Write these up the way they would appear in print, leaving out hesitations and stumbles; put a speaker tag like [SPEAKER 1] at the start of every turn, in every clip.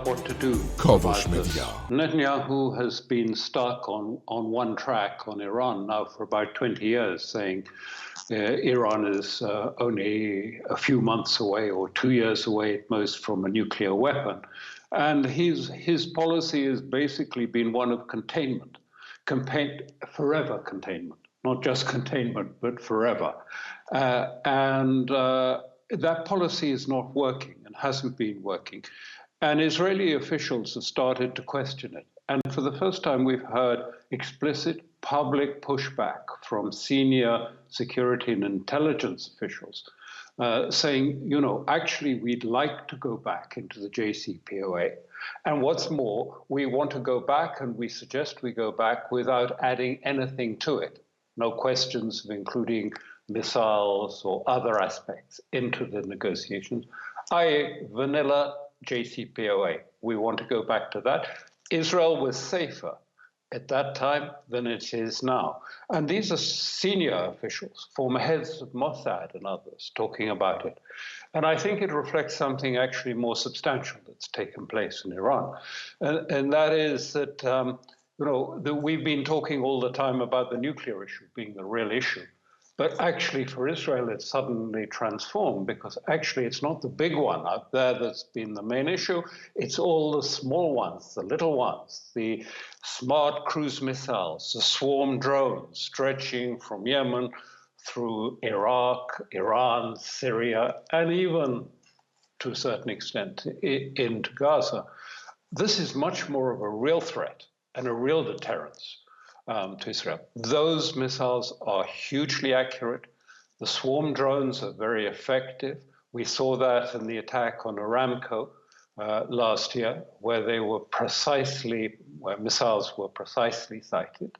[SPEAKER 1] what to do.
[SPEAKER 2] کاوش مدیا.
[SPEAKER 1] Netanyahu has been stuck on one track on Iran now for about 20 years, saying Iran is only a few months away or 2 years away at most from a nuclear weapon. And his policy has basically been one of containment, forever containment, not just containment, but forever. That policy is not working and hasn't been working. And Israeli officials have started to question it. And for the first time, we've heard explicit public pushback from senior security and intelligence officials saying, actually, we'd like to go back into the JCPOA. And what's more, we want to go back, and we suggest we go back without adding anything to it. No questions of including missiles or other aspects into the negotiations, i.e. vanilla JCPOA. We want to go back to that. Israel was safer at that time than it is now. And these are senior officials, former heads of Mossad and others, talking about it. And I think it reflects something actually more substantial that's taken place in Iran. And that is that, we've been talking all the time about the nuclear issue being the real issue. But actually, for Israel, it's suddenly transformed because actually it's not the big one out there that's been the main issue. It's all the small ones, the little ones, the smart cruise missiles, the swarm drones stretching from Yemen through Iraq, Iran, Syria, and even to a certain extent into Gaza. This is much more of a real threat and a real deterrence to Israel. Those missiles are hugely accurate. The swarm drones are very effective. We saw that in the attack on Aramco last year, where missiles were precisely sighted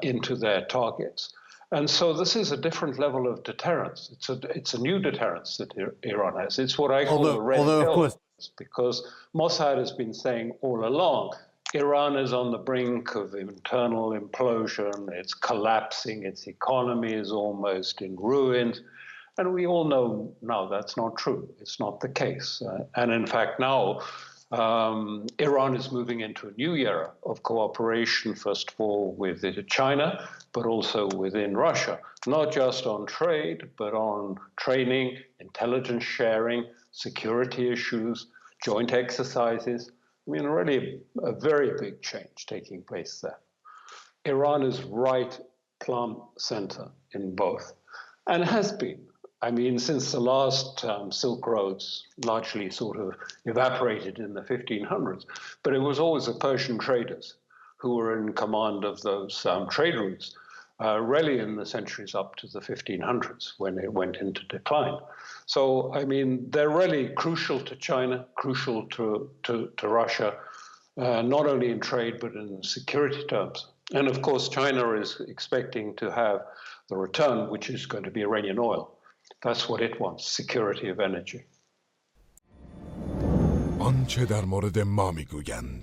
[SPEAKER 1] into their targets. And so this is a different level of deterrence. It's a new deterrence that Iran has. It's what I call the red pill, because Mossad has been saying all along, Iran is on the brink of internal implosion. It's collapsing. Its economy is almost in ruins. And we all know now that's not true. It's not the case. And in fact, now Iran is moving into a new era of cooperation, first of all, with China, but also within Russia, not just on trade, but on training, intelligence sharing, security issues, joint exercises. I mean, really a very big change taking place there. Iran is right plumb center in both, and has been. I mean, since the last Silk Roads largely sort of evaporated in the 1500s, but it was always the Persian traders who were in command of those trade routes, really in the centuries up to the 1500s when it went into decline. So, I mean, they're really crucial to China, crucial to Russia, not only in trade, but in security terms. And of course, China is expecting to have the return, which is going to be Iranian oil. That's what it wants, security of energy.
[SPEAKER 2] آنچه در مورد ما میگویند